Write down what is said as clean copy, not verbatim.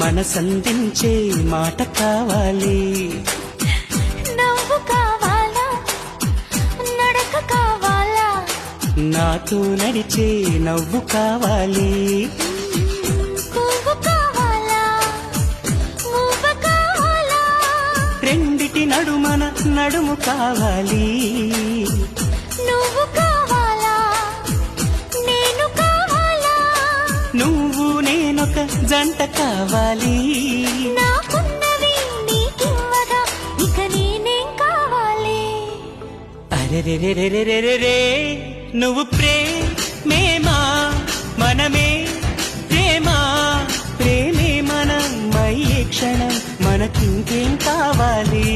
మనసందించే మాట కావాలి. నవ్వు కావాలా, నడక కావాలా, నాతో నడిచే నవ్వు కావాలి. పువ్వు కావాలా, మువ్వ కావాలా, రెండిటి నడుమన నడుము కావాలి. నువ్వు కావాలా, నేను కావాలా, నువ్వు నేనొక జంట కావాలి. నాకున్నది నీకివ్వగా ఇక నేనేం కావాలి. అరెరెరెరెరెరెరే నువ్వు ప్రేమేమా మనమే ప్రేమ ప్రేమే మనమయ్యే క్షణం మనకింకేం కావాలి.